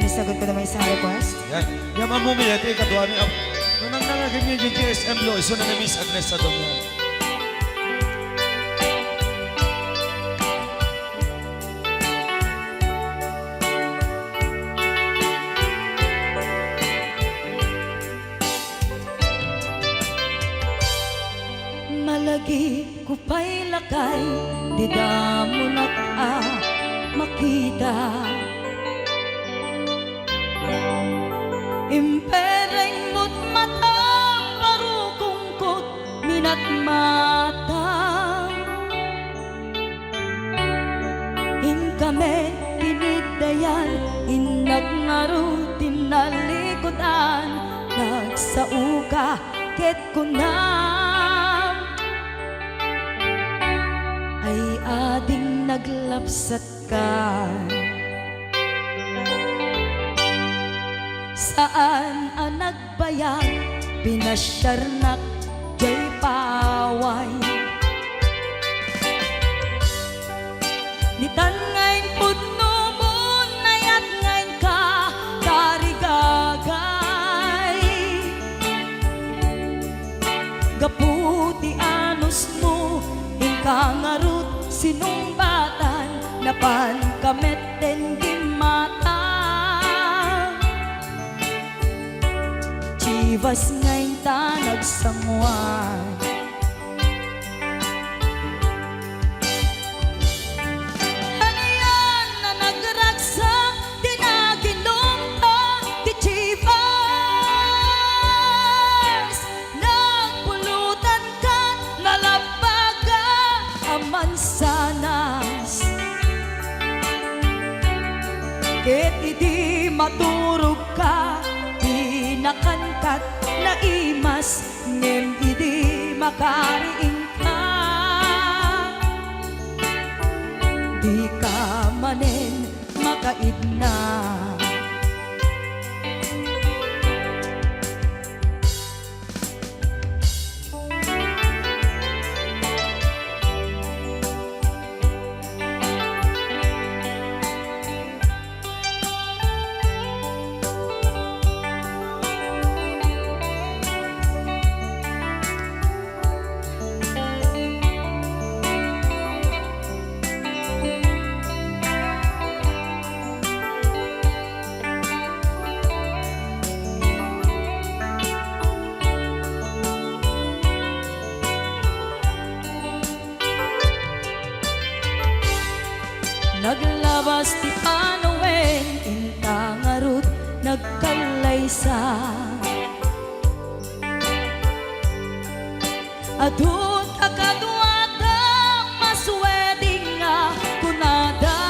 Yan, isagot ko naman isang request. Yan. Yan mamumili. Ito yung kadwa niya. Nung nangangagin niyo yung GSM lo, iso na Miss Agnes sa dom yan. Malagi ko pa'y lakay, di damo na makita. Impereng mo't mata, parukungkot, minat mata. In kami tinidayan, in nagmarutin na likodan, nagsauka, ket kunam. Ay ading naglapsat ka. Saan ang nagbayag, pinasyarnak, jay paway. Nitan ngayon pudno mo, nayat ngayon ka, karigagay. Gaputi anos mo, inkangarut sinumbatan, napan kamet den di mata. Chivas ngayon ta nagsangwan. Ano yan na nagragsak, di na ginumpa, di Chivas. Nagpulutan ka, nalabaga, aman sanas. Ket idi maturog ka, nakankat na imas, ngem idi makariing ka. Di ka manen makaidna. Naglabas ti panawen, intangarut, nagkalaysa. Adun akadwata, masweding nga kunada.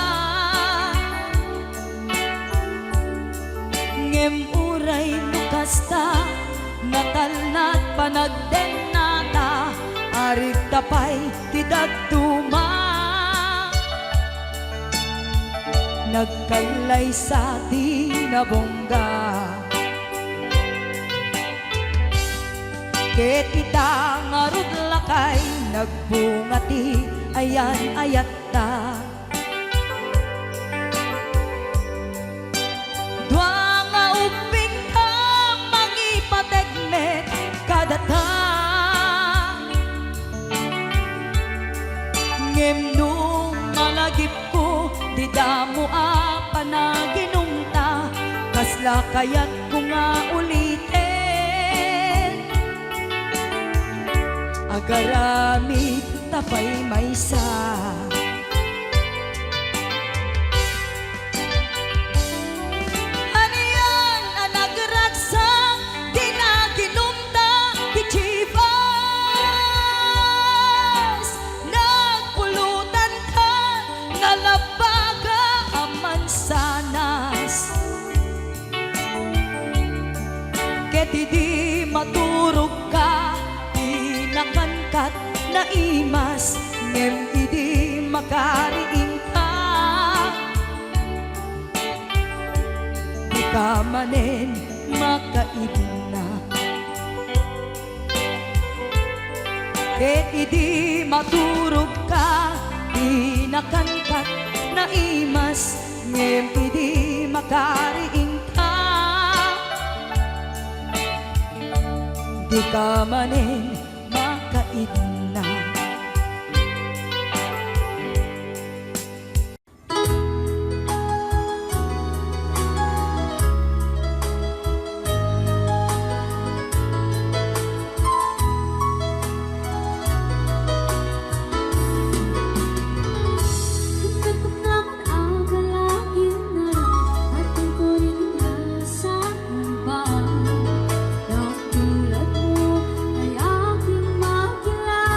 Ngem uray nukasta, natalnat panagdenata, arig tapay ti daduma. Nagkalay sa tinabongga. Ket ita ngarud lakay, nagbungati ayan ayatta. Dua nga uping ka, mangipategmet kadata. Ngem nung malagip ko, di damo panaginungta, kasla kayat ko nga ulitin. Agaramit tapay maysa. Ano yan ang nagragsak, di na ginumta, di Chivas. Nagpulutan ka, nalabaga, aman sanas. Ket idi maturog ka, di nakangkat na imas, ngem idi makariing ka. Di ka manen makaidna. Ket idi maturog ka, di nakangkat na imas, ngem idi makariing ka. Di ka manin makaidna. Ikaw naman ang galangin na atin ko rin nasakumbang. Ang tulad mo ay aking makilala.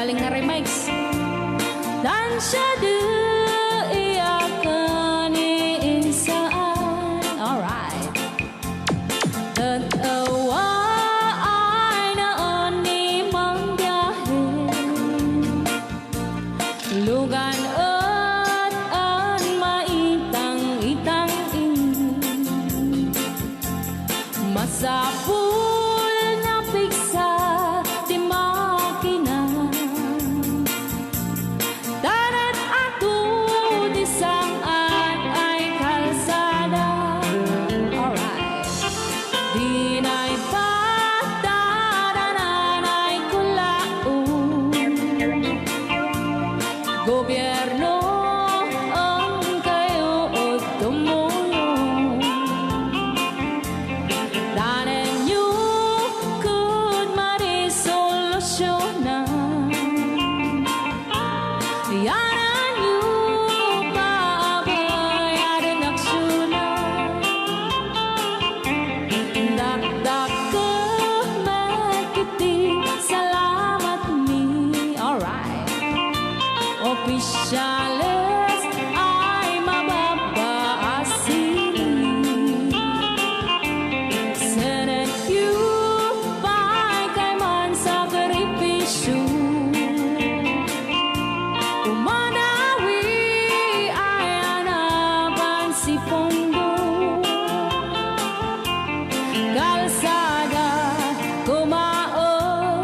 galing na remix. Tansya di iyakan iinsaan. Alright. Tatawa ay naon ni mang biyahe. Lugan at an maitang-itang masapul na piksa di makina. Darat ato di saan ay kalsada. Alright. Di na'y patadanan ay kulaon. Gobyerno ang kayo o tumulong. Danan nyo could marisolusyonan. Yanan nyo paabayaran aksyonan. Dakdak ka magkiti, salamat mi. Alright. Opisyales ay mababaasin. Senate you pa'y kay man sakripisyo. Umanawi ay anapan si Pondo. Kalsada, kumao,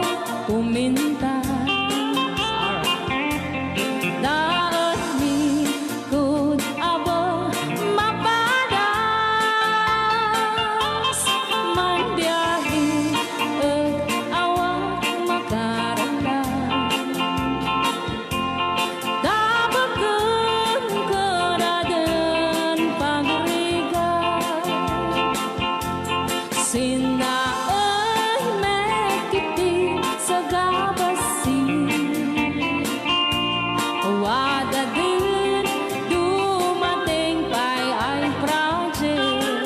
kumintas. Daan ni kud abo mapadas. Man biyahe ug awak makaramdam. Dabagan kadadan pagrigat. Sinaay mekiti sa gabasin. Wada din dumating pa'y ay project.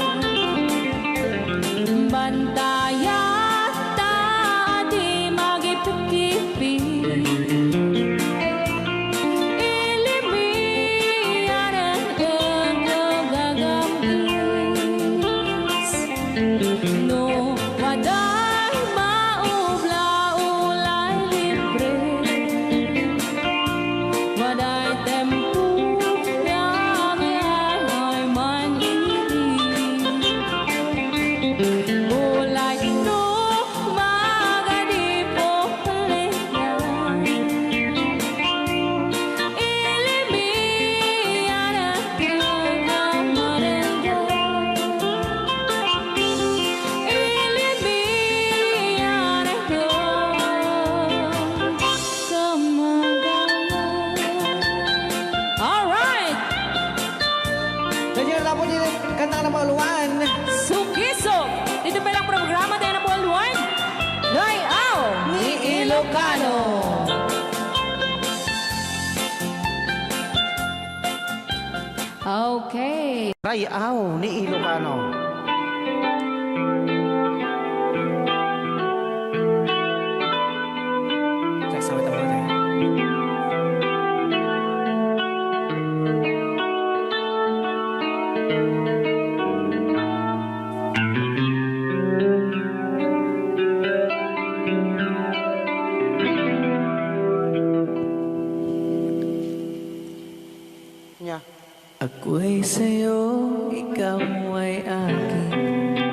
Bantayan ta di magipikipi. Ilimian ang gagamis. No, waday maubla-ulay libre. Waday tempo yang ay manili. Ulay no magadipo palitan. Ilimian ang kagamarenga. Ilimian ang kagamarenga. Alright! Ganyan na po din kanta ng mga luwan. Sukiso! Dito pa lang programa tayo ng Buwan. Layaw ni Ilocano. Okay. Rayaw ni Ilocano. Saksawit ako tayo. Nya. Ako'y sa'yo, ikaw ay akin.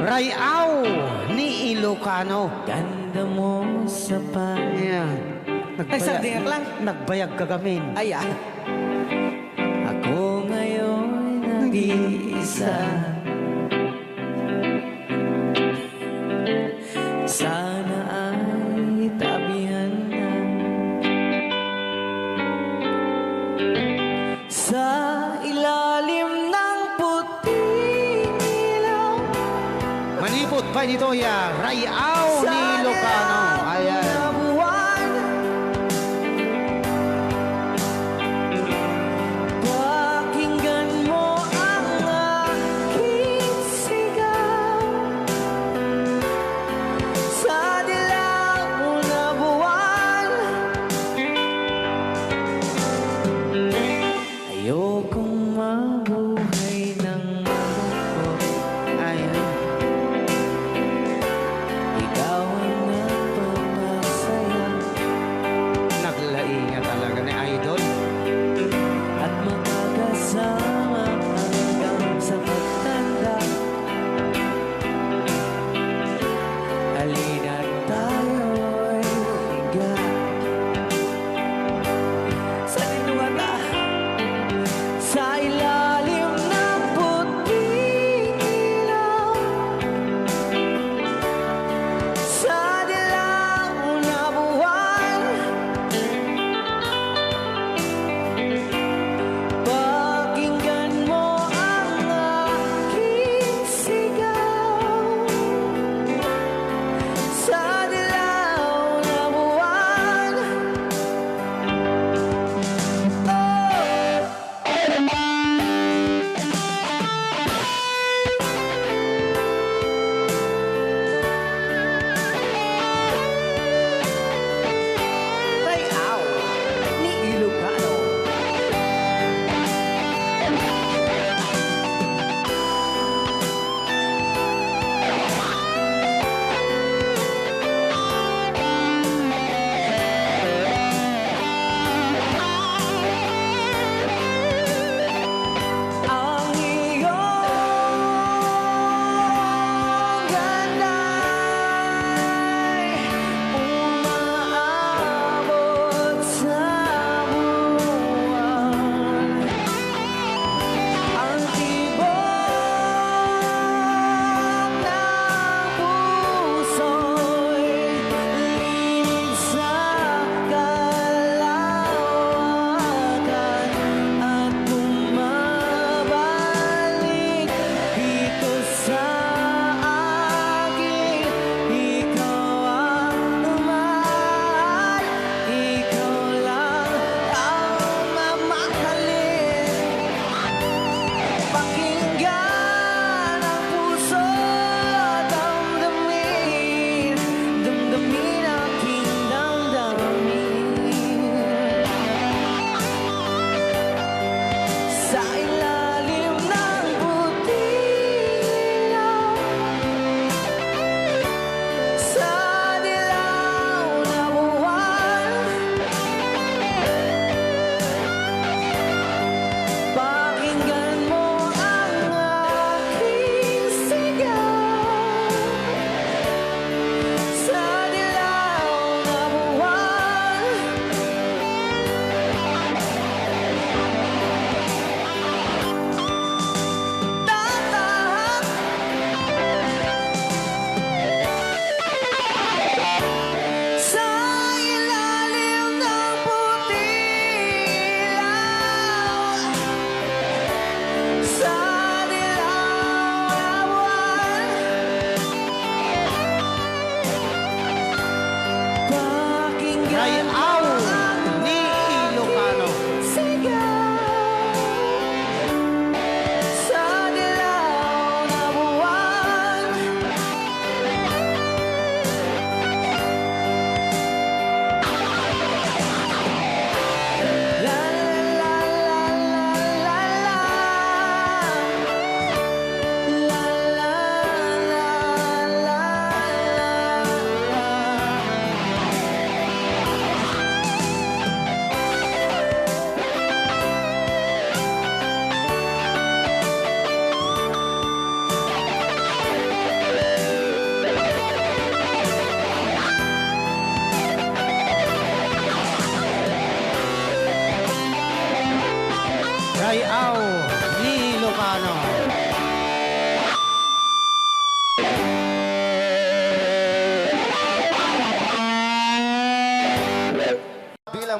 Rayaw ni Ilocano. Ganda mo sa Yan. Ay, sagdiyak lang. Nagbayag ka gamin. Ay, ako ngayon nag-iisa. Sana ay tabihan na sa ilalim ng puting ilaw. Manipot pa dito ya. Rayaw ni Ilocano. Ayan. Na buwan, pakinggan mo ang aking sigaw. Sa dilaw na buwan,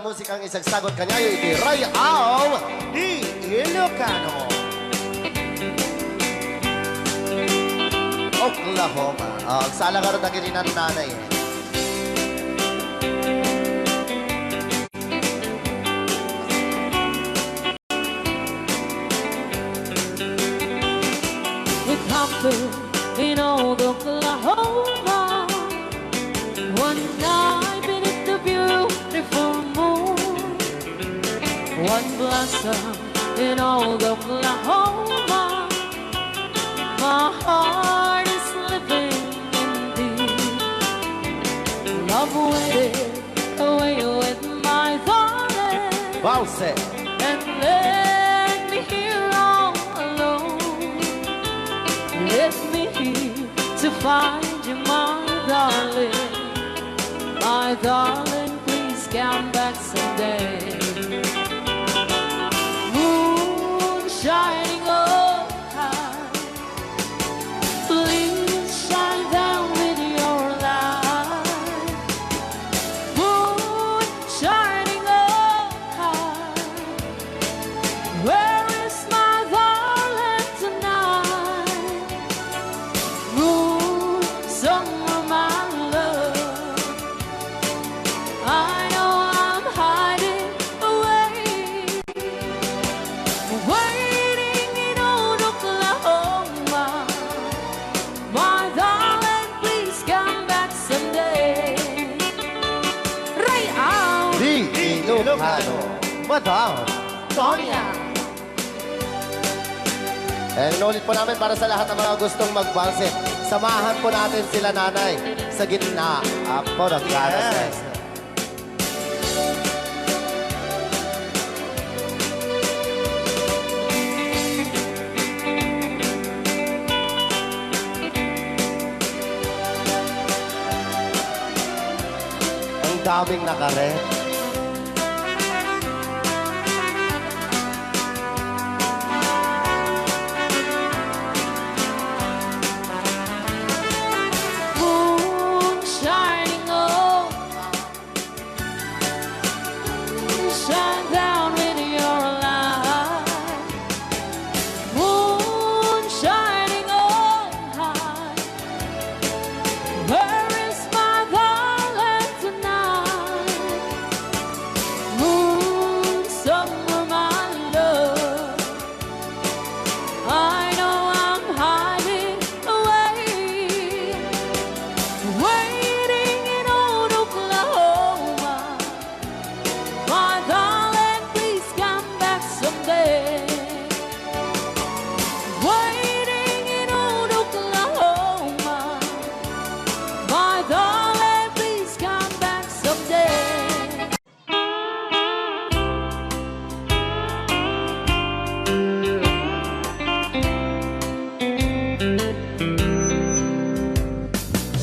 musikang isagsagot kanyayo iti Rayaw ni Ilocano. Oklahoma. Sala ka rin na kininan nanay. With comfort in old Oklahoma, one night beneath the beautiful moon, one blossom in old Oklahoma, my heart is living in thee. Love waited away with my darling, Valse. and let me here all alone. Let me here to find you, my darling. My darling, please come back someday. Moon shining oh high, please shine down with your light. Moon shining oh high, where is my darling tonight? Moon, summer, my love, I know I'm hiding away, waiting in old Oklahoma. My darling, please come back someday. Right out, Di Ilocano. Madam. Sonia. Inulit po namin para sa lahat ng mga gustong magbanse. Samahan po natin sila nanay sa gitna. Ako nagkarases. Ang daming nakaret. Moon shining oh, shine down with your light. Moon shining oh high, where is my darling tonight? Moon, summer, my love, I know I'm hiding away, waiting in old Oklahoma. My darling, please come back someday. Waiting in old Oklahoma. My darling, please come back someday.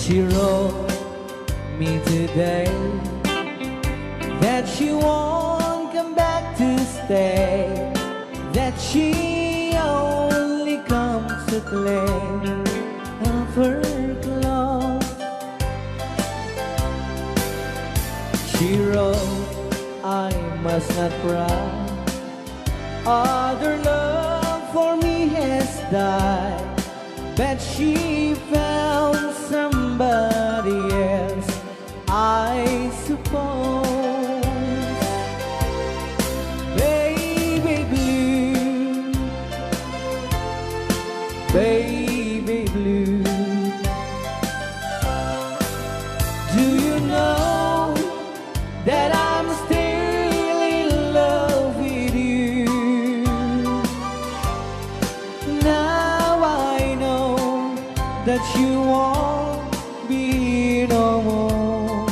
She wrote me today that she won't come back to stay, that she only comes to claim of her clothes. She wrote, I must not cry, other love for me has died, that she found somebody else, I suppose. Baby blue, baby blue, do you know that I'm still in love with you? Now I know that you won't be no more.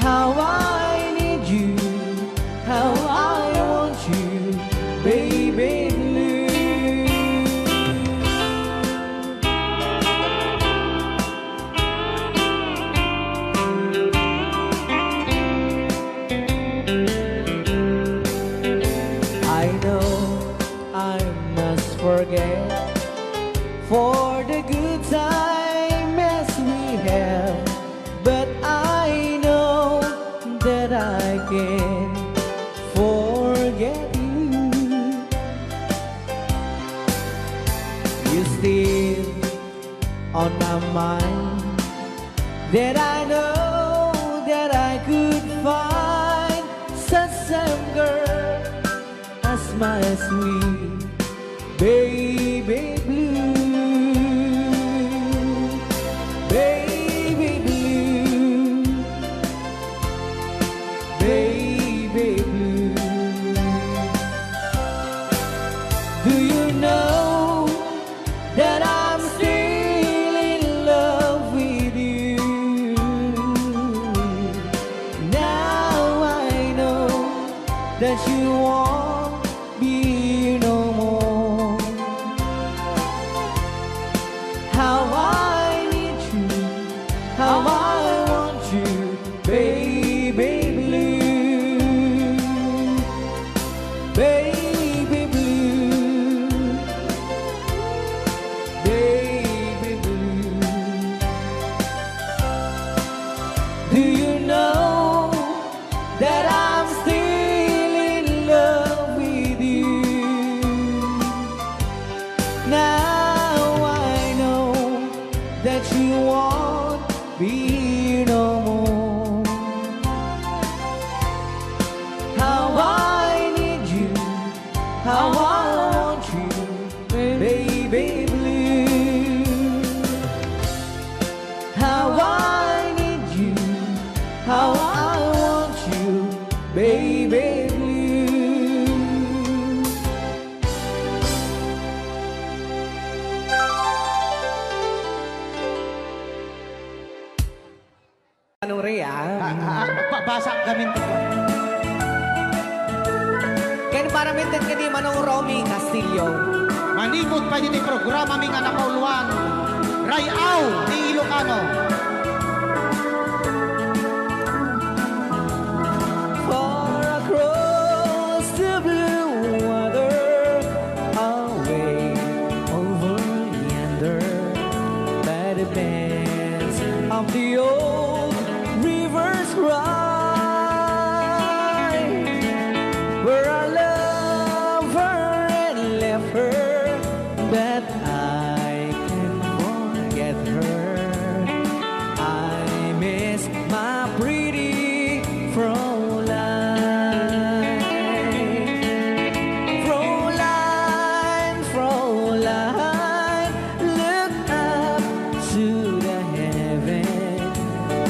How I need you, how I want you, baby blue. my mind that I know that I could find such same girl as my sweet baby blue, baby blue, baby blue. Do you know that I'm still in love with you? Now I know that you won't be here no more. How I need you, how I want you, baby blue, baby blue, baby blue. Do you know that I'm still in love with you? Now I know that you won't be here no more. How I need you, how I want you, baby blue. How I need you, how I want you, baby blue. Ano rin Basa gamin ko. Ken para minten kini Manong Romy Castillo. Manipot pa dito programa mi nga napauluan. Rayaw ni Ilocano. Far across the blue water, away over yonder, by the banks of the old rivers ride, where I love her and left her, but I can't forget her. I miss my pretty Fräulein. Fräulein, Fräulein, look up to the heaven,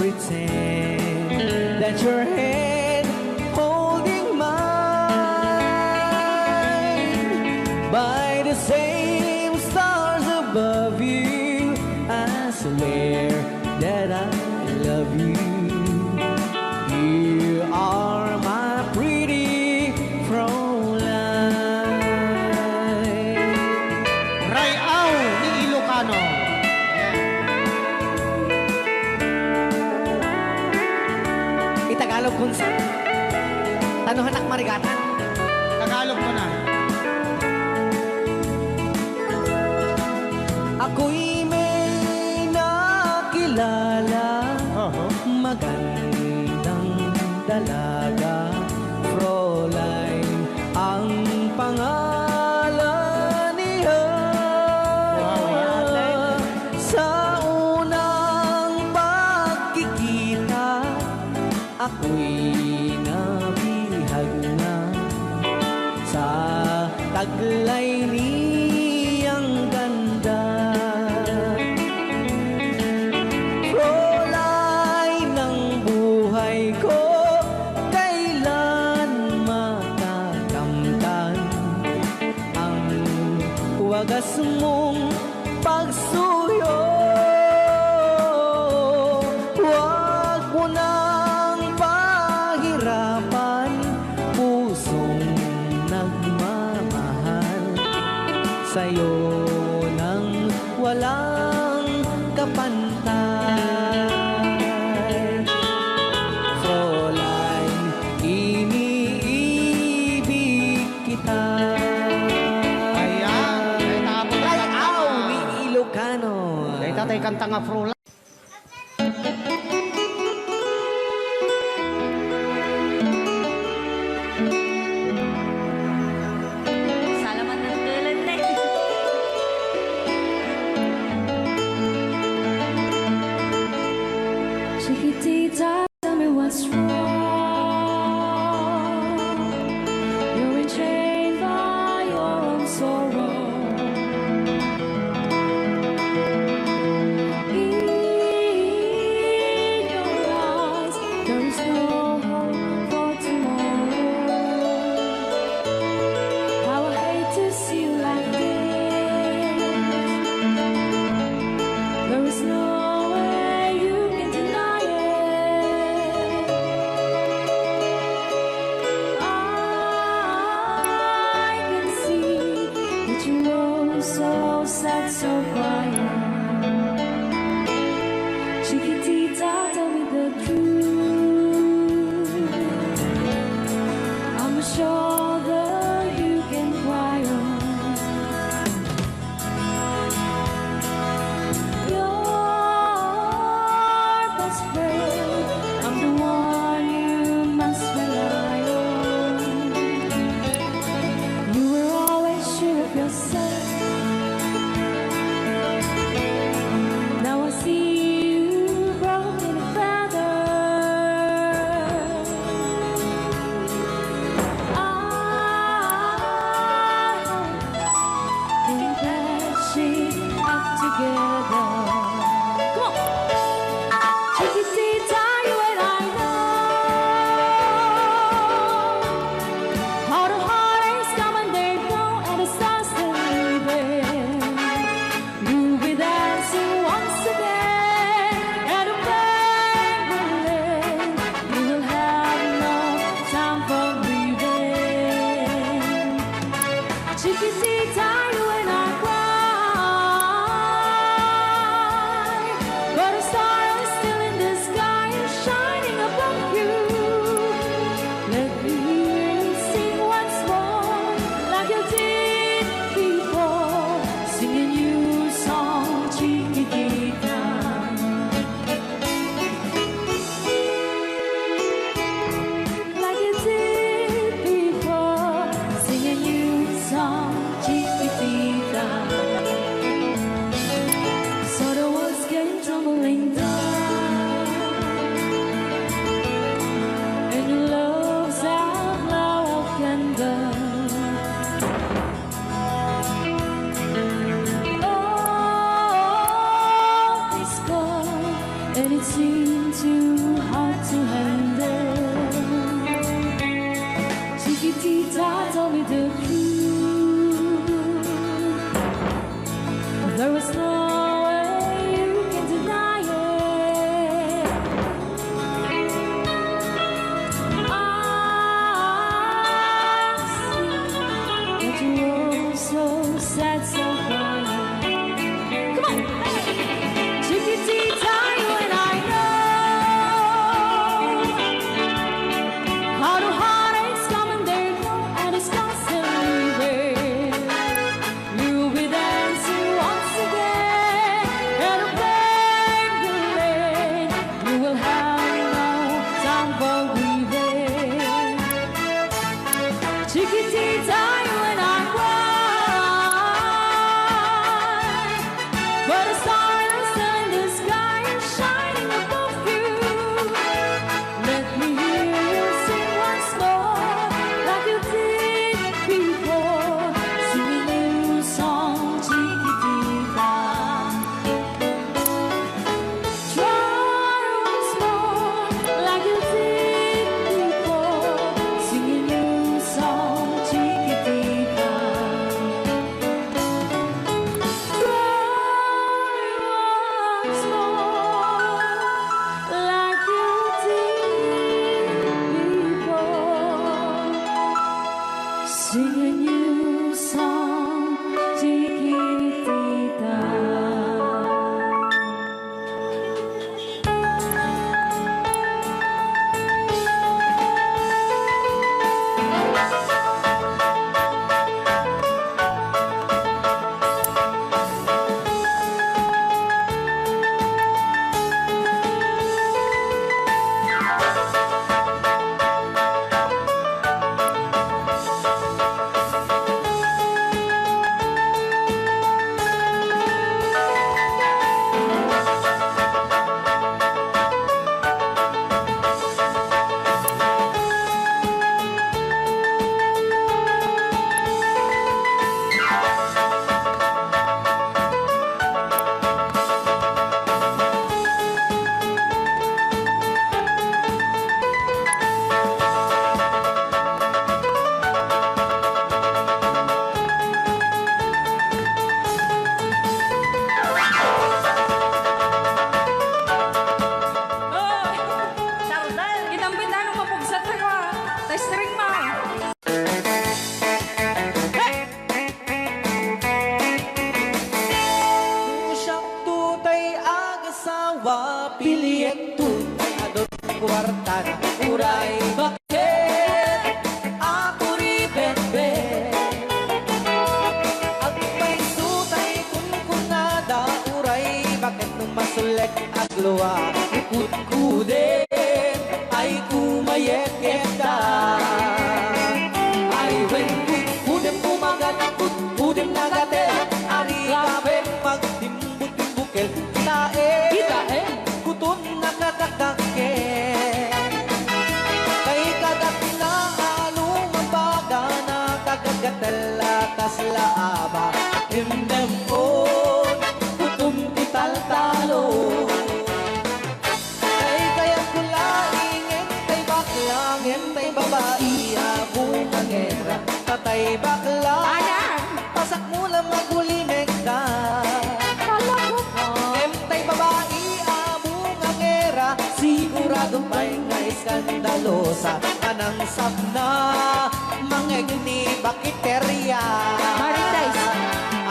pretend that your hand holding mine. By the same stars above you, I swear that I love you. You are my pretty Fräulein. Rayaw ni Ilocano. Itagalog kung sa tanuhanak marigatan. Tagalog mo na. Ako'y may nakilala, magandang dalaga, Fräulein ang pangalan niya. Sa unang pagkikita, ako'y nabihag na sa taglay niyang ganda. Fräulein ng buhay ko, kailan matakamtan ang wagas mong pagsuyo. Huwag mo nang pahirapan pusong nagmamahal sa'yo nang walang kapantay. Fräulein, iniibig kita. Ayan, ay tapos na Rayaw ni Ilocano. Ay tatay kanta nga Fräulein. Salamat ng tulad na There is no way you can deny it. I can see that you're so sad, so quiet. Chiquitita, tell me the truth. I'm a shoulder you can cry on. Your best friend, I'm the one you must rely on. You were always sure of yourself. Now I see you broken a feather. Think that she's up together. Come on, Chiquitita, you and I know how the heartaches come and they go, and the stars still leaving. You'll be dancing once again, and the pain will end. You will have no time for breathing. Chiquitita, you and I cry, but a star is still in the sky and shining above you. Let me hear you sing once more, like you did before, singing you a song, Chiquitita. Like you did before, singing you a song, Chiquitita. So the walls came tumbling down, and your love's outlaw candle. Oh, it's gone, and it seemed too hard to handle. Chiquitita, tell me the truth. There was no way you can deny it. I see that you're so sad, so quiet. Come on, Chiquitita, you and I know how the heartaches come and they go, and it's constantly piliek tunay adot kwarta na uray bakit ako ri bet-bet at may sutay kunkunada uray bakit nung masulek at luwa ikut-kudin ay kumayek-eta ay when kudem kumagat kudem nagatel ari kape magtimbut-timbukel kita kutun nakadakake kay kagat na along mabaga na kagagatel atas laaba hindem on kutum tital-talo kay kaya kulaingin kay baklang tay babae abong angera tatay bakla pasak mula magulimek ka tay babae abong angera sigurado pa'y nga iskandalosa anang sabna mangegni bakiterya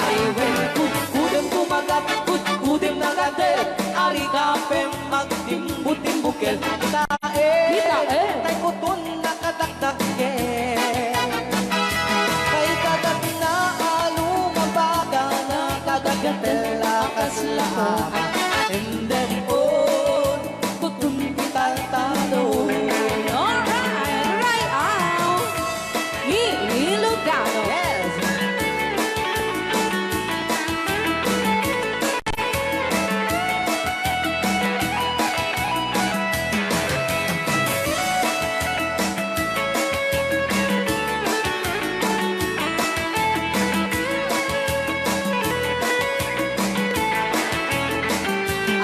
ay when kudem kumagat kudem nagadel ari kapem magtimbut-timbukel tay kutun nakadakdake kay kagat na alumabaga na kagagatel lakas lahat and then on kutun tital-talo Alright, right out. Ilocano. yes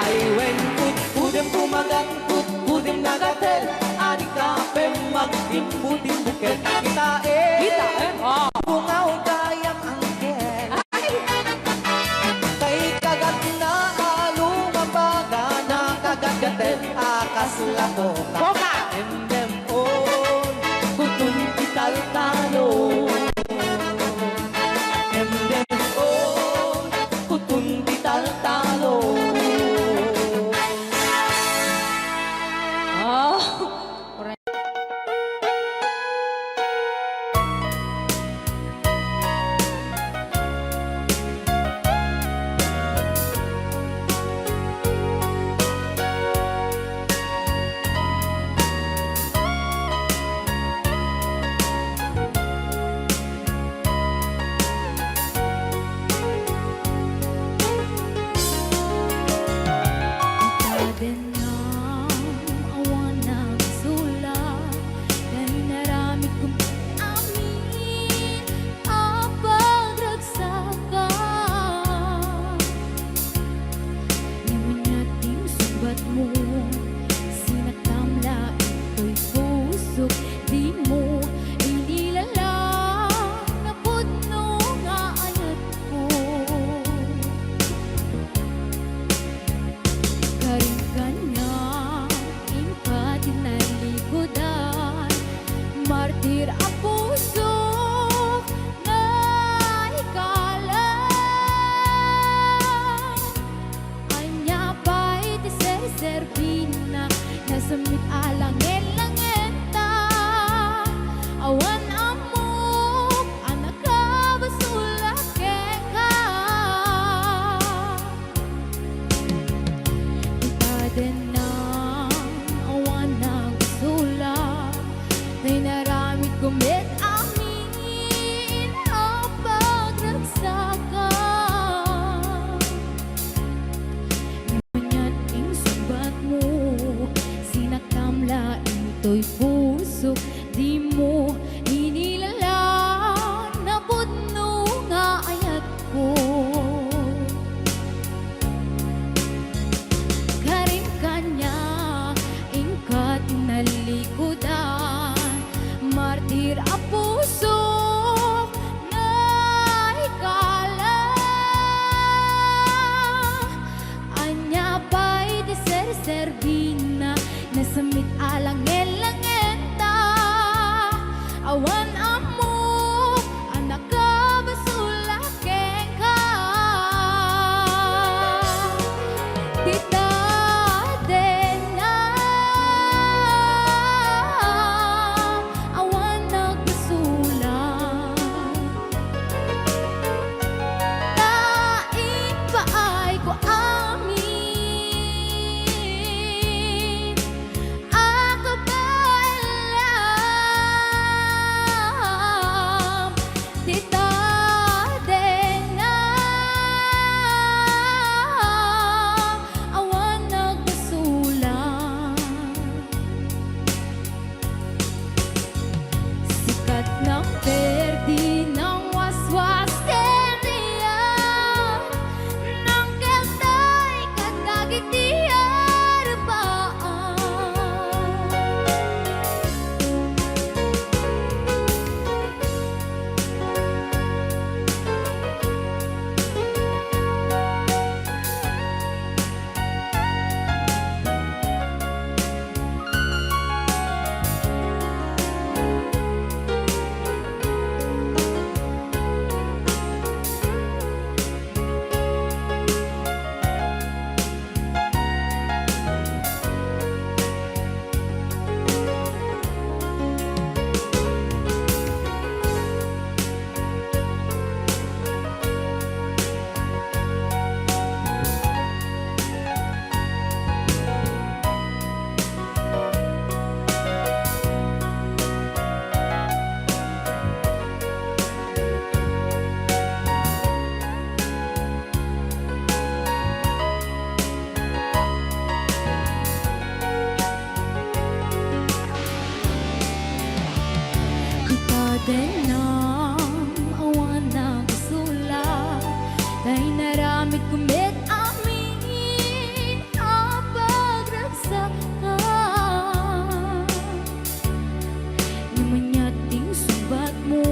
ay when kudem kumagat kudem nagatel ani kapem magtimbut-timbukel kita bungaw kayang angkel kay kagat na alumabaga na kagagatel akas lakoka endem on kutun tital-talo endem on kutun tital-talo Oh. Awan ng sulat dahil naramit kong amin ang pagragsakan. Ngunit yung sugat mo, sinaktamla ito'y pusok, di mo inilala na putno nga ayat ko. Karin ka na, ingkat tinalikodan, martir ang puso na ikalan. Anya pa'y tiserservina, nasamit alangin-langenta, awan amok, anak ka basulake ka. Itaden ng awan ng sulat na'y naramit kumit amin ang pagragsakan. Ngunit ang sugat mo, sinaktamla ito'y puso, di mo inilala na putno nga ayat ko. Karin kanya, ingkat tinalikodan, martir ang puso na ikalan. Anya pa'y tiserservina, nasamit alangin-langenta, awan amok, anak ka basulake ka. Tita dagit di harapan. Denang awan ng sulat ay naramit kumit amin ang pagragsakan. Namanyating subat mo,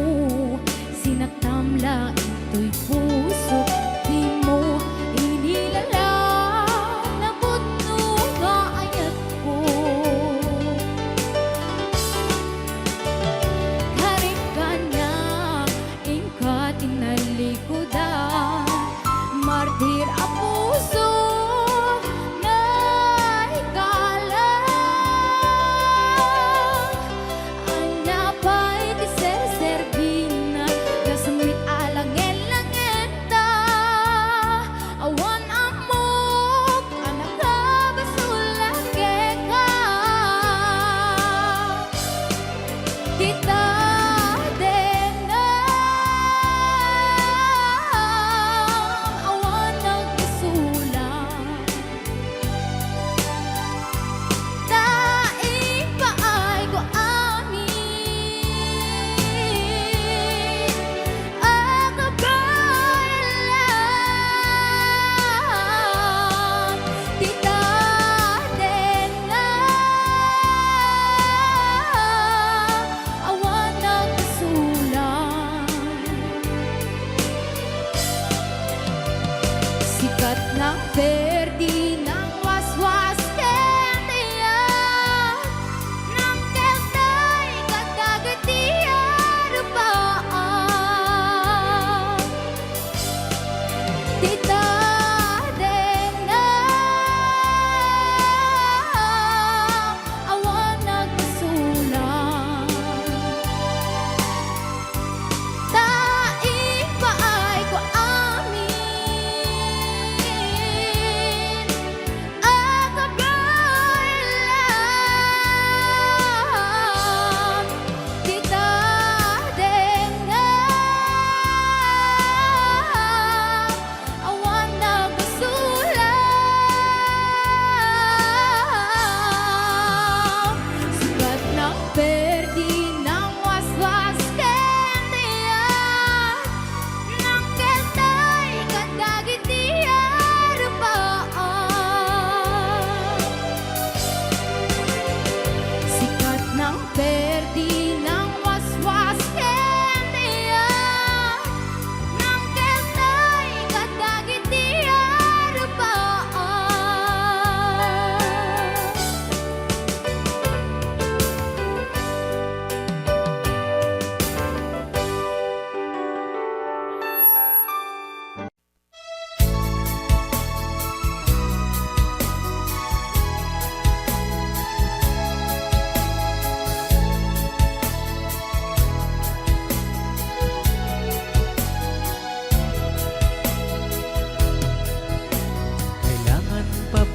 sinaktamla ito'y puso. Di mo inilalang na putno nga ayat ko. Martir ang puso na ikalang anya pa'y tiserservina kasamit alangin-langenta awan amok anak ka basulake ka kita sikat ng perdi ng waswas kentiya ng keltay kadagat di harapaan. Tita Dena awan nagpasulang taing paay ko amin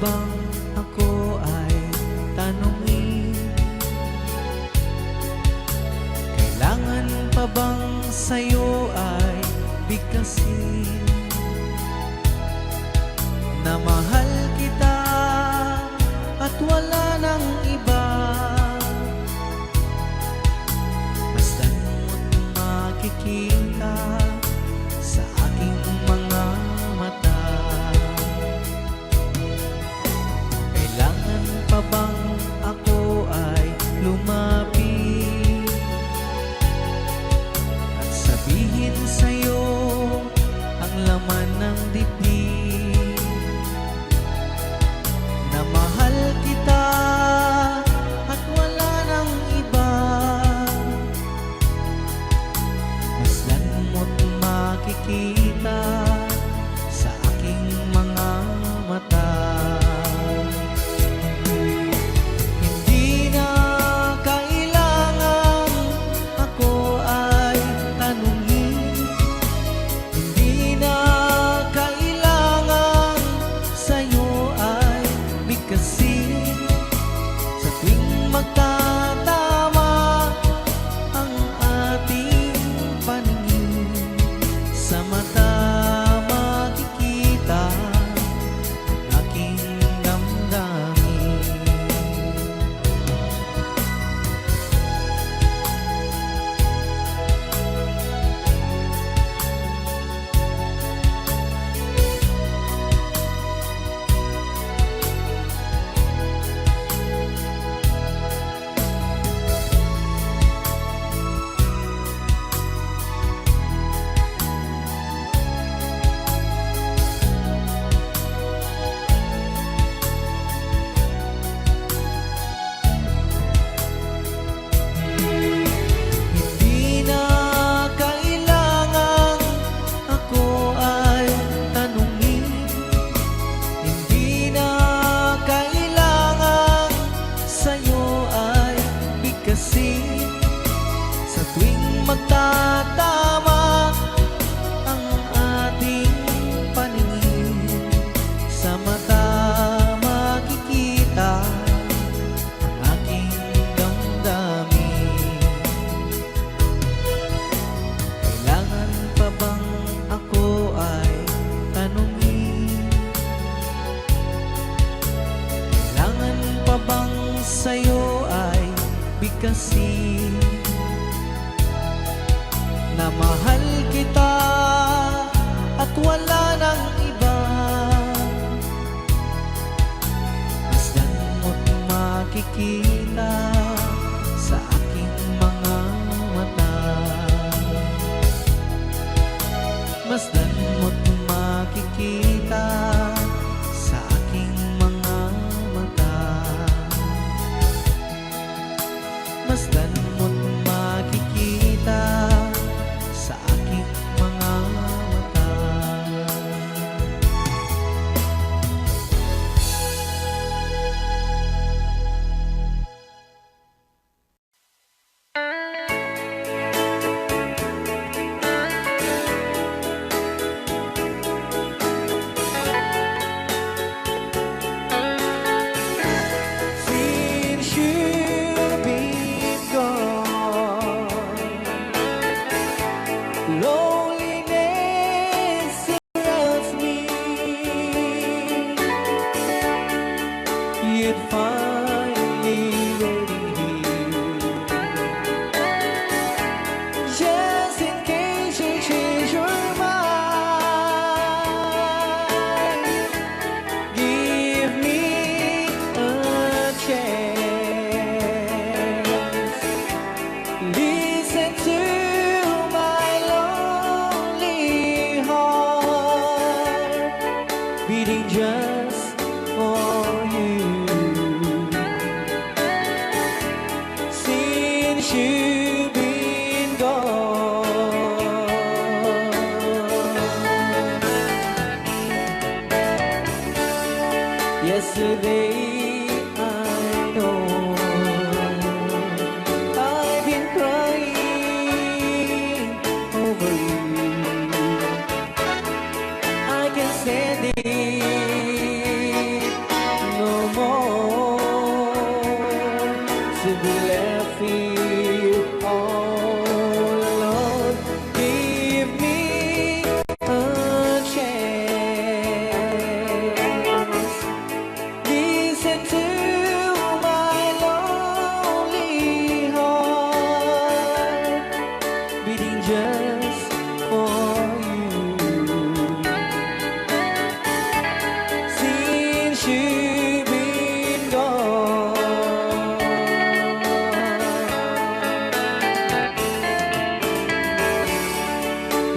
bang ako ay tanungin? Kailangan pa bang sa'yo ay bigkasin? Na mahal kita at wala nang iba, basta't mo't makikita sa aking mga mata. sa'yo ay bigkasin na mahal kita at wala nang iba. Masdan mo't makikita sa aking mga mata. Masdan mo't makikita sa aking mga mata. Masdan mo't makikita sa aking mga mata. Since you've been gone, loneliness surrounds me. You'd finally waiting here, just in case you change your mind. Give me a chance. Listen to my lonely heart beating just for you. Since you've been gone, yesterday I know I've been crying over you. I can't stand it no more to be left here all alone. Give me a chance. Listen to my lonely heart beating just for you. Since you've been gone,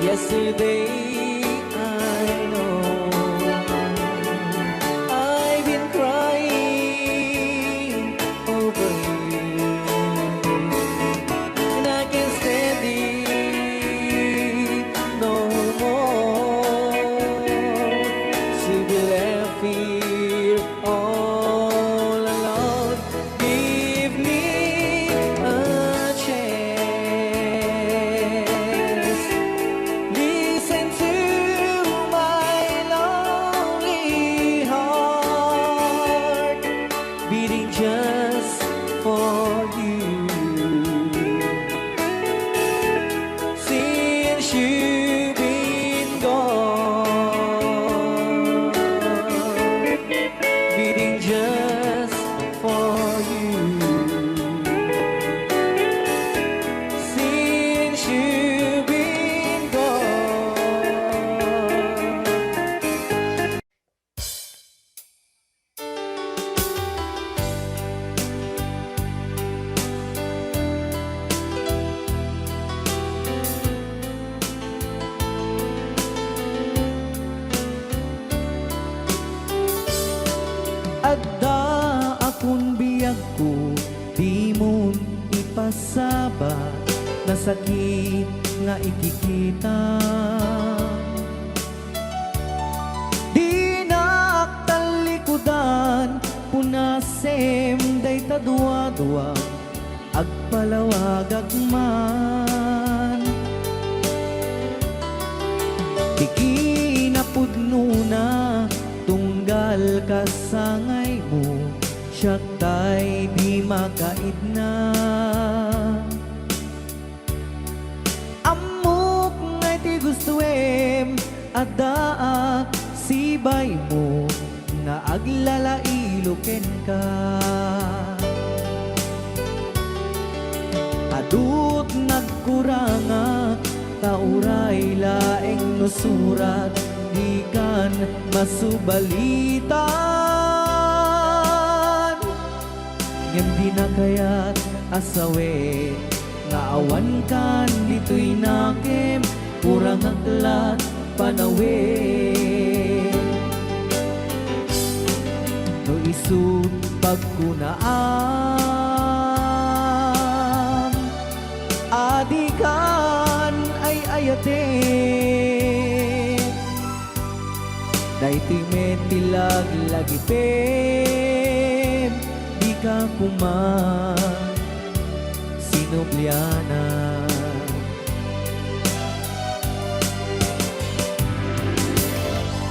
yesterday I know I've been crying over you, and I can't stand it no more to be left here all alone. Give me a chance. Listen to my lonely heart beating just for you. Since you've been gone, beating just for you. Since you've been gone. Adda akong biyag ko, di mo ipasaba na sakit nga ikikita. Di naktalikudan, punasem day tadwa-dwa, agpalawag agman. Di kinapudno na tunggal kasangay mo, siya tay di makaidna. Amok ngay ti gustuem, adaa sibay mo, nga aglalailuken ka. uray laeng nusurat di kan masubalitan ngem di na kayat asawe nga awan kan dito'y nakem kurang aklat panawe no isut pagkunaam adikan ay ayate daito'y metilag lagi pem di ka kuman sinubliana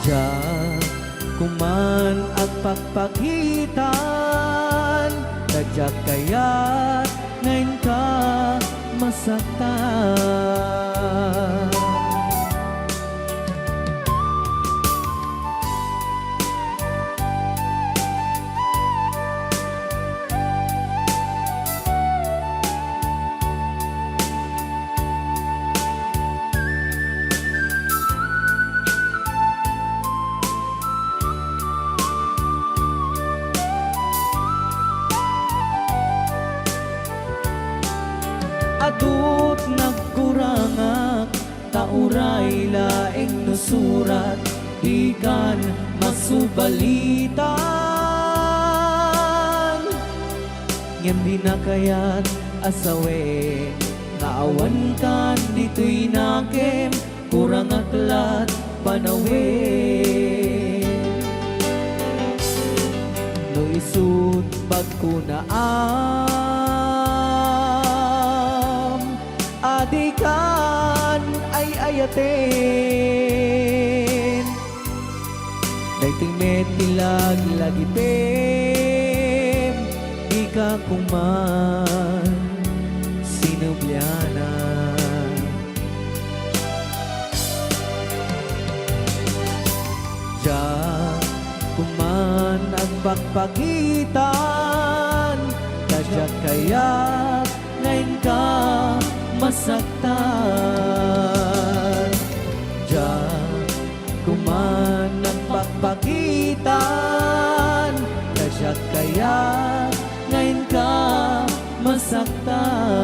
Diyan kuman ang pagpagitan Tadyak kaya't ngayon ka masaktan Adut nagkurangak tauray laeng nusurat ikan masubalitan ngem di na kayat asawe naawan kan dito'y nakem kurang aklat panawe no isut pagkunaan adikan ay ayaten dayting metilag lagi pem di ka kuman sinubliana Diyan kuman ang pagpagitan tadyak kaya't ngayon ka masaktan Diyan kuman ang pagpagitan Tadyak kaya ngayon ka masaktan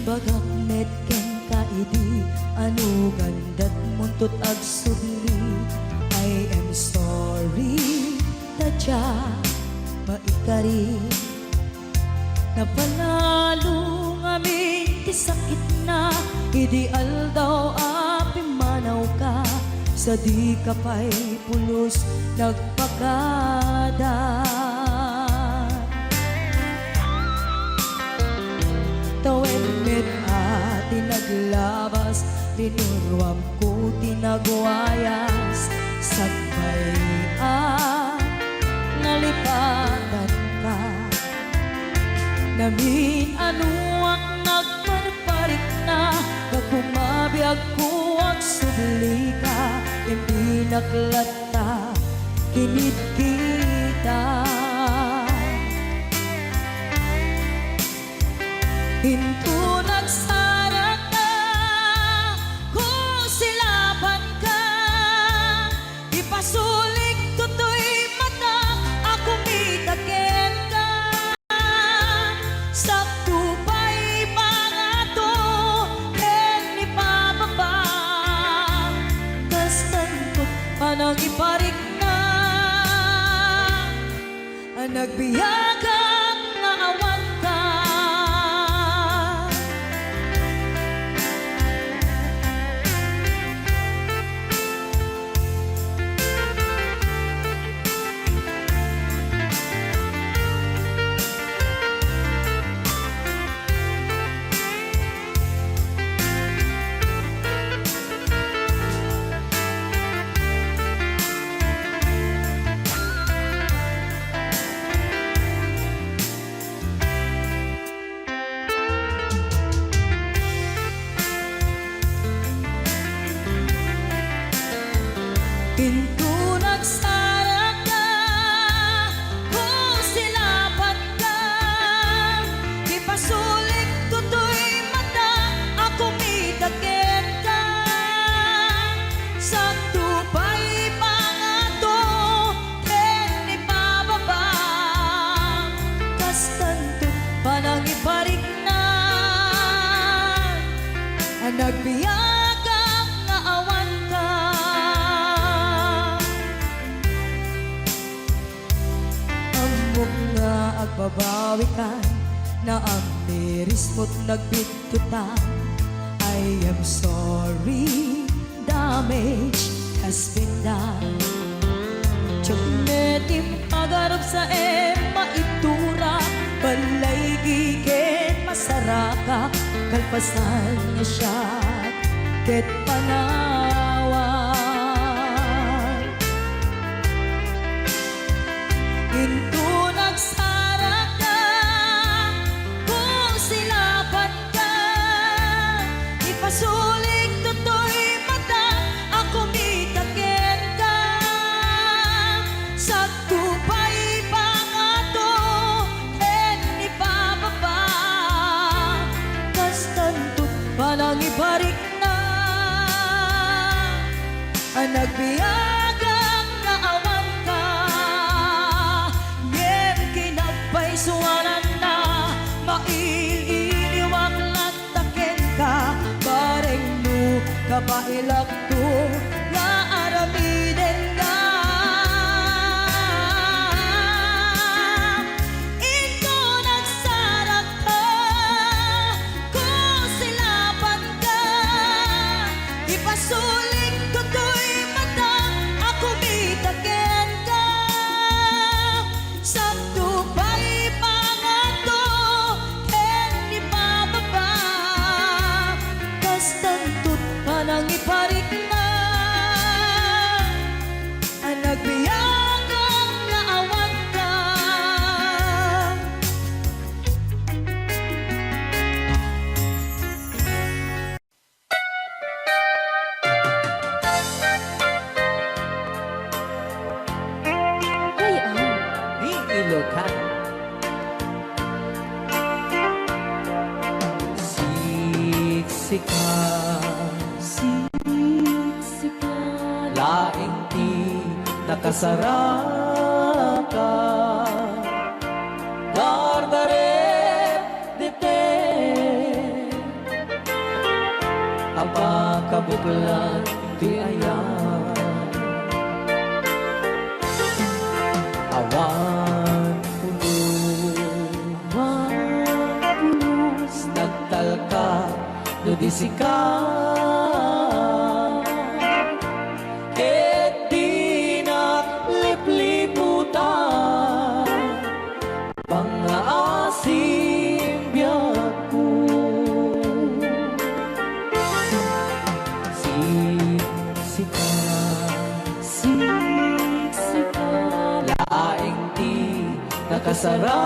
Bagak met ken kaidi anu gandat muntut ag subli I am sorry tadya maikari napanalo ngamin ti sakit na ideal daw api manaw ka sa di ka pa'y pulos nagpakada Tawen met ati naglabas Tinurwam ko tinagwayas Sakbay nalipatan ka Namin anuang nagparparik na Nagkumabiyag ko ang subli ka Hindi naklata kinit kita Hinto nagsarat na kung silaban ka Ipasulik to'y mata ako mitaken ka Sakto pa'y mga to ken ni pababa Kastan ko panang iparik na Nagbiyagang naawan ka mo nga agbabawi ka na ang miris mo't nagbitutan. I am sorry, damage has been done. Tiyagnetim pagarap sa maitura, balay gigen masaraka, kalpasan niya siya, ket panawan. Into nagsarak ka, kung silapan ka, ipasulig toto'y mata, ako mitaken ka. Sa tupay pangato, en ipababa, kastantot palang ibarik na, ang nagbiyagang naawan ka, ngem kinagpaisuanan na, maililiwag lataken ka, bareng no kabailak to, nga aramiden ka. Ito nagsarak ka, kung silapan ka, ipasulig ko'y mata, ako mitaken ka. Sa tupay pangato, ken ipababa, kastantot panang iparik na, ang nagbiyagang naawan ka. Ni Ilocano. Siksikan, laing ti nakasaraka, dardaret depend, apa kabuklan ti ayan, awan pulos, nagtalka no disika, ket di naglipliputan, pangaasim biyak ko. Siksikan, laing di nakasaraka,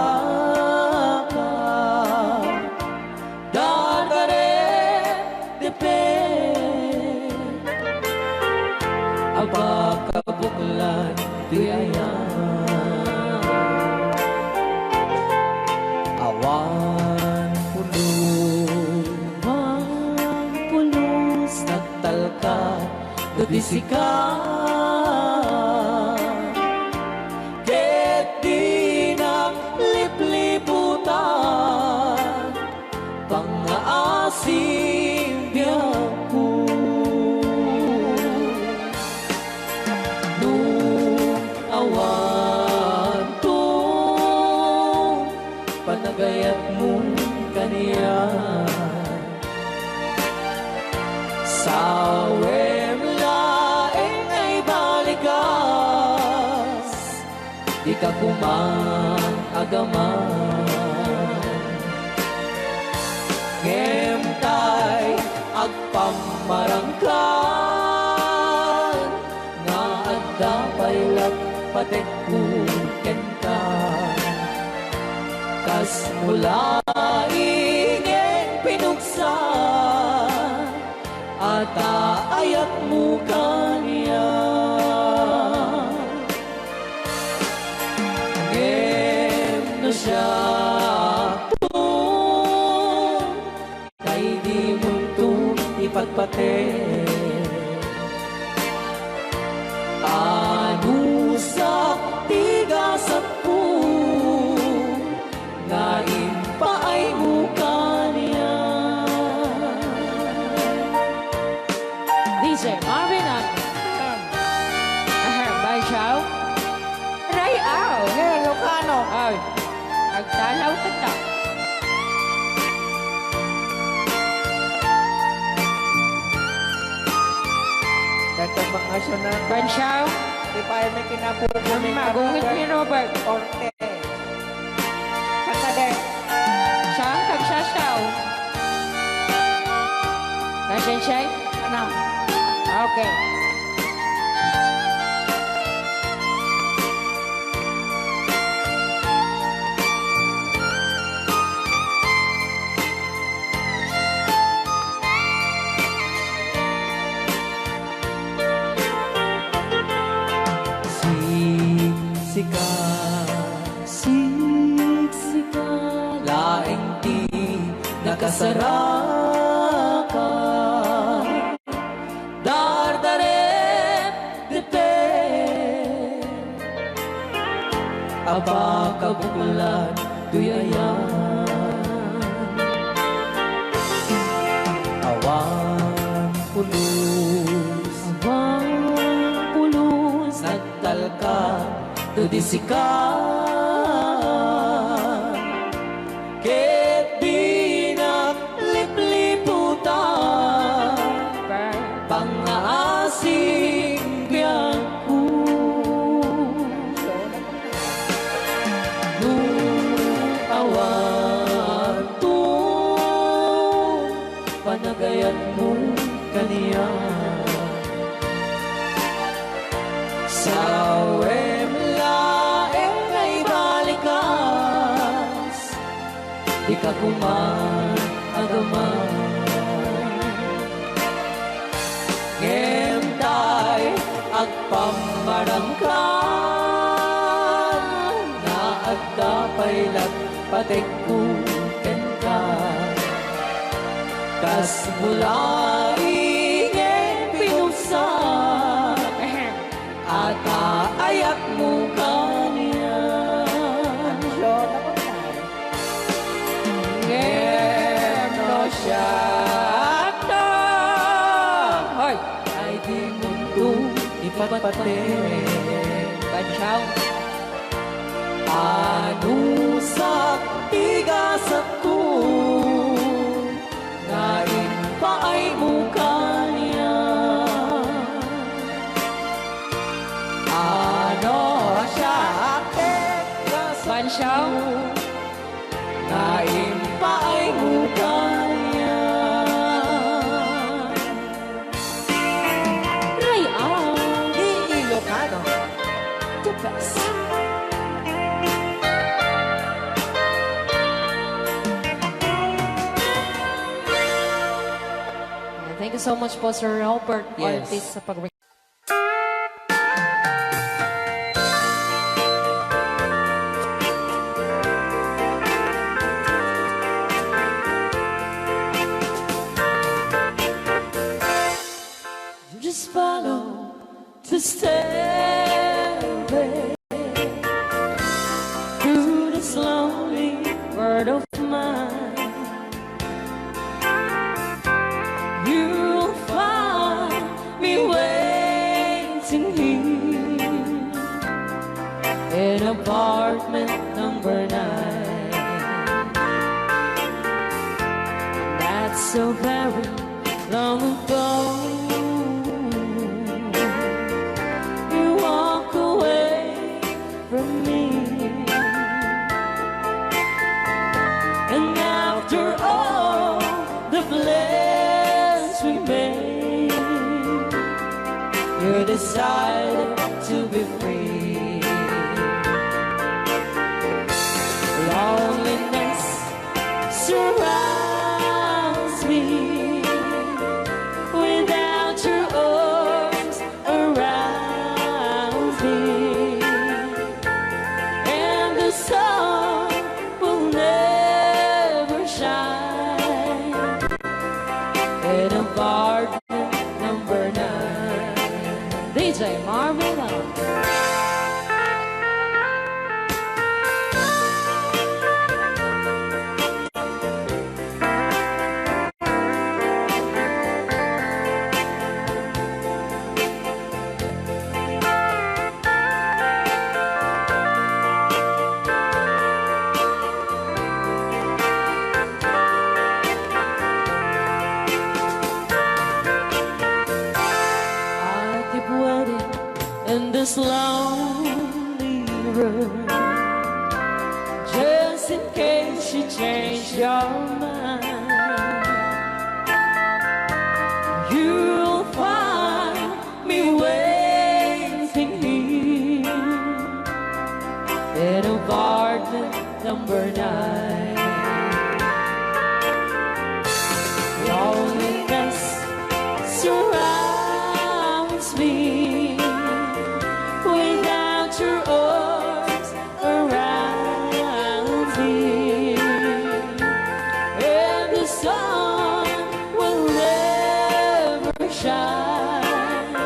dardaret depend, apakabuklan di ayan, awan pulos, nagtalka no disika, ket di naglipliputan, pangaasim biyak ko. Nung awan to, panagayat mong kaniyan, sawem laeng ay balikas, di ka kumang agaman, ngem tay agpamarangkan, nga adda paylat patek ken ka, kas mula ingen pinuksa, ata ayat mo kaniya, ngem no siya kay di mo itong ipagpate, anusak tigasat po, nga impaay mo kaniya. DJ Marvin at By Chow. Ray Au. Ilocano. Dalaw ka daw. Dato mga na. Bansyaw. Di pa may kinapupo ni Magungit ni Robert. Orte. Kakade. Siyang kagsasyaw. Nasyan siya? Ano? Okay. Siksika. Laing di nakasaraka. Dardaret dete. Aba kabukulan duyayan. Awan pulos. Nagtalka dudisikan. Ket di naglipliputan. Pangaasing biyangku. Awan tu panagayan mo kaniya. Sa laeng ay balikas, di ka kuman agaman. Ngentay agpamarangkan, na agdapay lagpatekuten ka. Kas mula ingin pinusan, at ayak mo kaniya. Ngeno siya ta. Hoy! Ay di mundo ipatpate. Bansyaw. Anusak tigasat ko, ngayon pa ay mukha niya. Ano siya tigasat Bansyaw. ko, ngayon pa ay mukha niya. Rayaw. Ilocano. The best. Thank you so much po, Sir Robert Yes. Ortiz, sa pag Just follow the stairway through this lonely world of mine. You'll find me waiting here in apartment number 9. That's so very long ago. You walk away from me, and after all the plans we made, you decided to be free. Loneliness surrounds me. Without your arms around me, and the sun will never shine in apartment number 9. DJ Mar you're mine, you'll find me waiting here in apartment number 9. Loneliness surrounds me without your arms around me, and the sun will never shine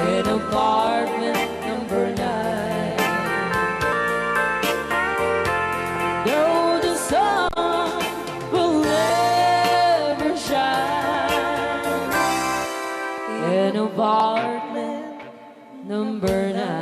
in apartment number 9. No, the sun will never shine in apartment number 9.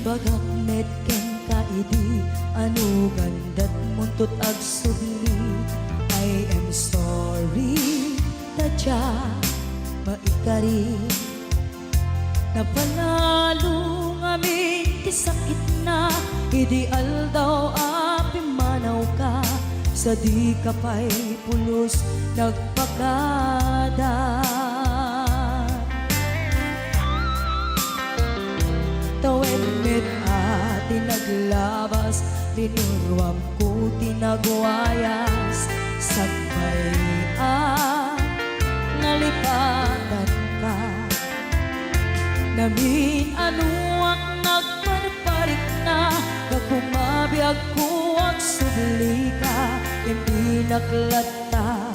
Bagak met ken kaidi anu gandat muntut ag sugli. I am sorry tadya maikari napanalo ngamin ti sakit na ideal daw api manaw ka sa di kapay pulos nagpakada. Tawen met ati naglabas, tinuruam ko tinagwayas. Sagbayan, nalipatan ka. Namin ano ang nagparparik na, pagkumabiyag ko ang subli ka. Hindi naklata,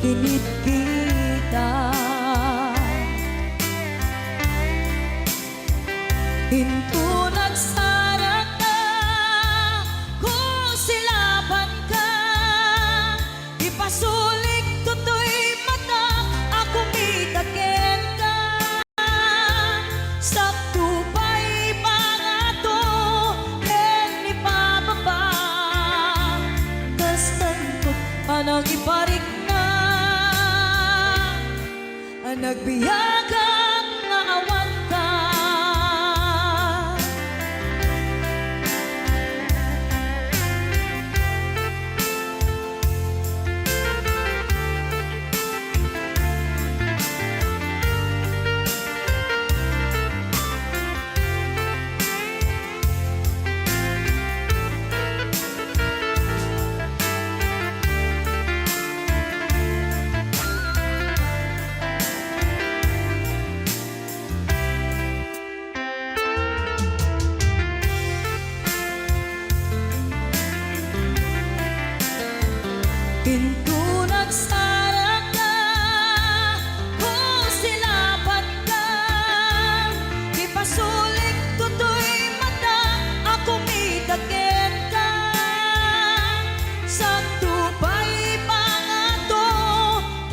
kinit kita. Hinto nagsarag na kung silaban ka. Ipasulik to'y mata ako kita. panang iparik na nagbiyagang nga awan ka. Pinto nagsara ka, kung silapat ka, ipasulik tutoy mata, ako mitagin ka. Sa tupay pangato,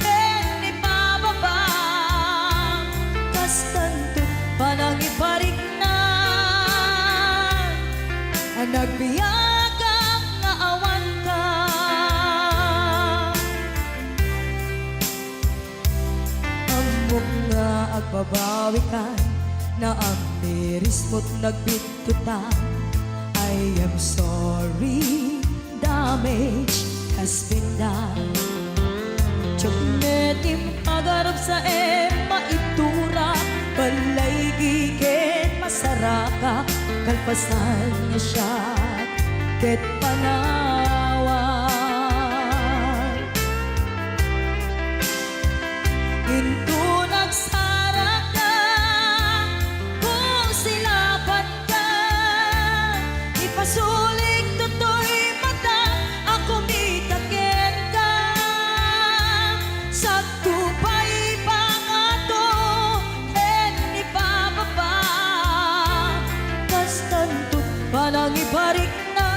ken ipababa, kastanto panang iparik na, nagbiyagang nga awan ka. Nga agbabawi ka na ang miris mo't nagbitutan. I am sorry, damage has been done. Tiyagnetim agarap sa maitura, balay gigit masaraka, kalpasan niya siya ket panawan. Into nagsara ka, kung silapat ka, ipasulik tutoy mata, ako mitagin ka. Sa tupay pangato, ken ipababa, kastantot panang ibarik na,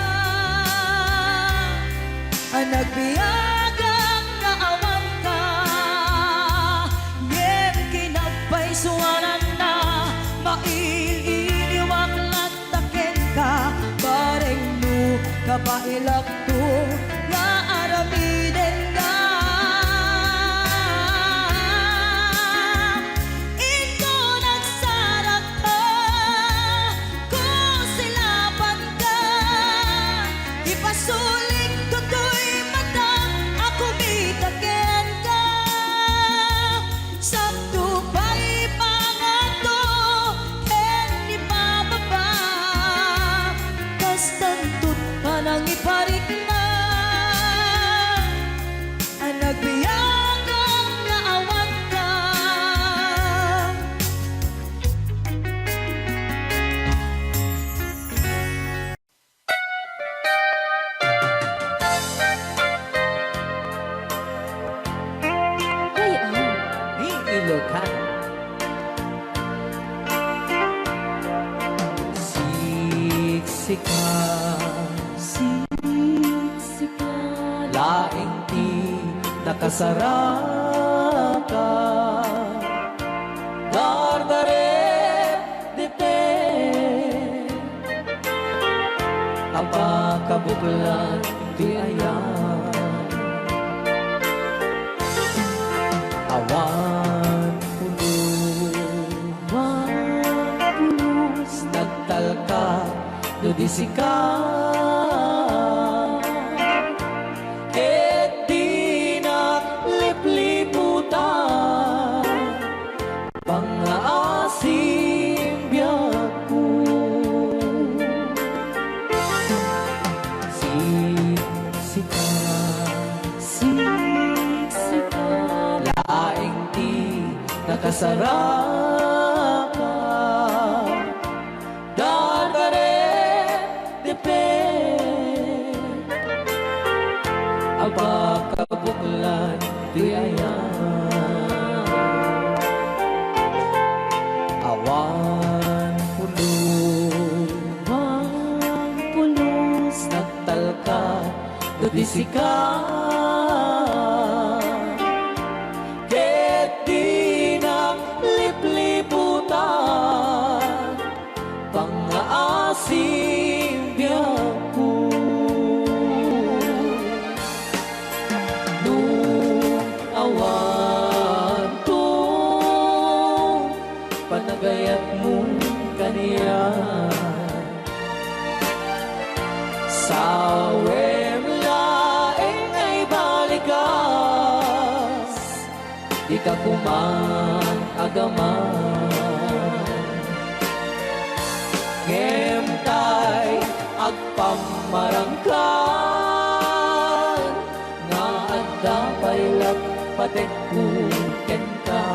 nagbiyagang nga awan ka. Suwanan na maililiwag latakin ka, bareng no kapailak to nga aramiden ka. Ito nagsarak ka, kung silapan ka, ipasulik tutoy mata, ako mitagin ka. Sa tupay pangato, ken ipababa, kastantot panang iparik na, nagbiyagang nga awan ka. Ni Ilocan. Siksika, laing ti nakasaraka, dardaret dite, apakabuklan ti ayan, awan pulos, nagtalka do disika, ket di naglipliputan, pangaasim biyak ko. Siksika, laing ti nakasaraka, dardaret dipet, abakabuklan di ayan, awan pulos, nagtalka do disika, ket di naglipliputan, pangaasim biyak ko. di ka kuman agaman. Ngemtay agpamarangkan, nga adda pailag patekbuken ka.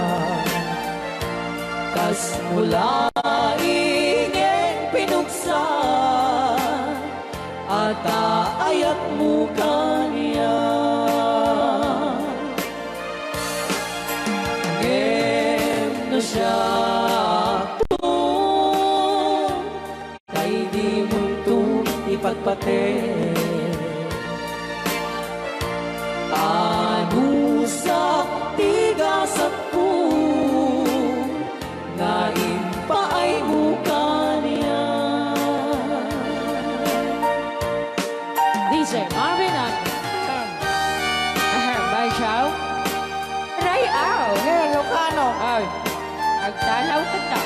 Kas mula ingen pinuksan, at ayat mo kaniya. Ngem no siya kay di mo ito ipagpate. Anusak tigasak po, nga impaay mo kaniya. DJ Marvin at Bay Chow. Ray Au. Ilocano. Ay, agtalaw ka ta.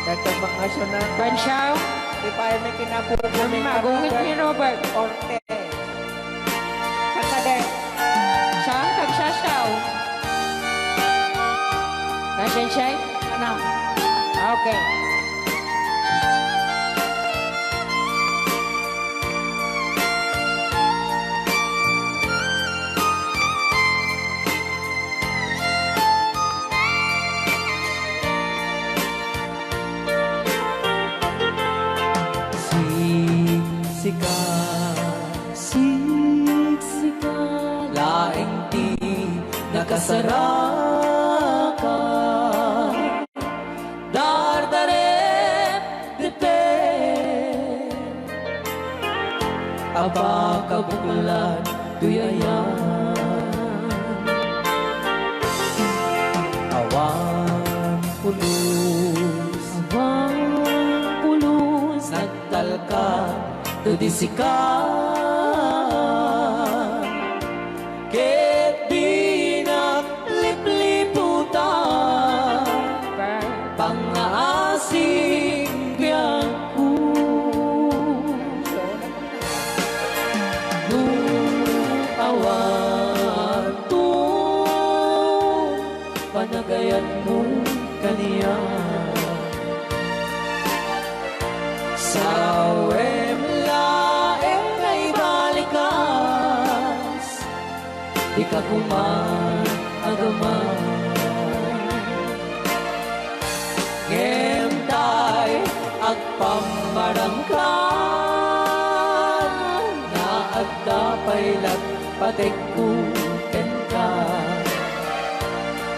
Dagdag mga syunan. Ben Chow. Di pa ay may kinabubunin Magungit ni Robert. Orte. Kakade. Siya, tagsasaw. Nasaan siya? Ano? Okay. Siksika, Siksika. laing di nakasaraka. Dardaret dete, aba kabukulan tuyayan. Awan pulos, Abang pulos. nagtalka tudisikan. Ket binaglipliputan, pangaasing biyangku. Awan to, panagayan mo kaniya. Sa laeng ay balikas, di ka kuman agaman. Ngemtay agpamarangkan, na agda pailag patekbuken ka.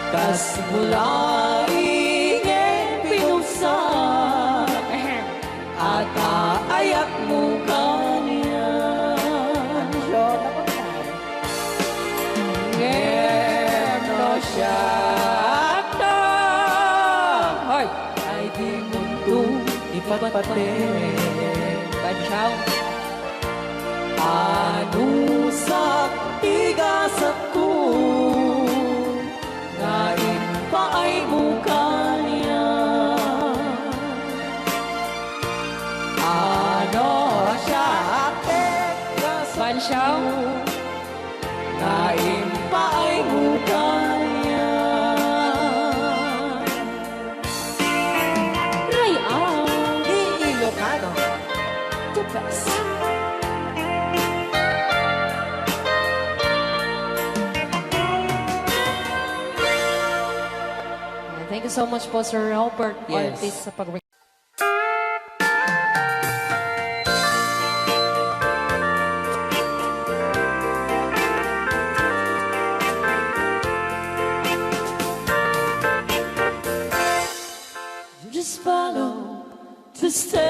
Kas mula ingen pinuksan, at ayat mo kaniya. Ngem no siya to, Hoy, ay di mundo ipatpate. Ben Chow. Anusak tigasak ko, nga impaay mo kaniya. Ano siya Ben Chow. nga impaay mo kaniya. Ray Au. Di Ilocano. The best. Thank you so much po, Sir Robert Yes. Ortiz, sa pag Just follow the stairway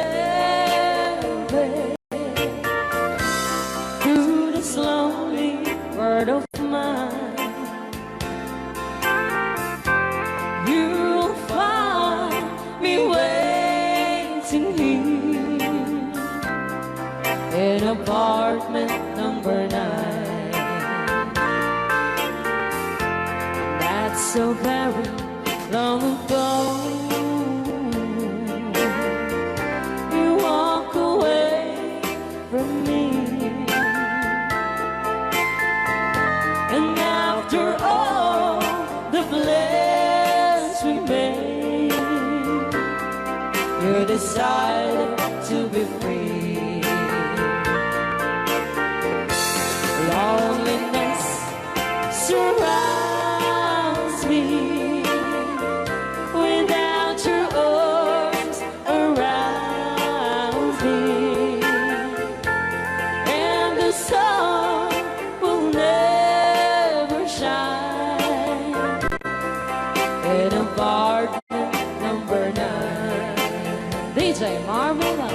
through this lonely world of mine. You'll find me waiting here in apartment number 9. That's so very long ago. You walk away from me. we decided to be free. Loneliness surrounds me without your arms around me, and the sun will never shine in apartment number 9. DJ Marmela.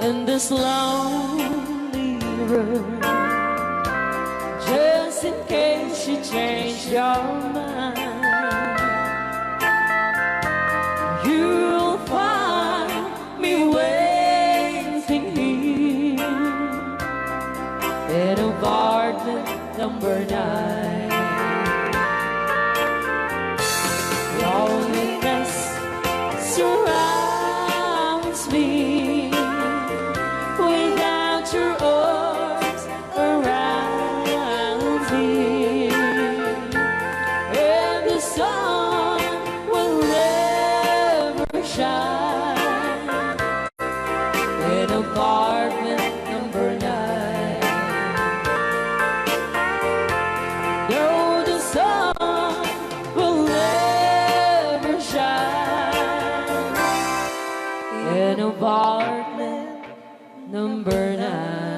In this lonely room, just in case you change your mind, you'll find me waiting here in apartment number 9. Loneliness surrounds me without your arms around me, and the sun will never shine in apartment number 9. No, the sun will never shine in apartment number 9.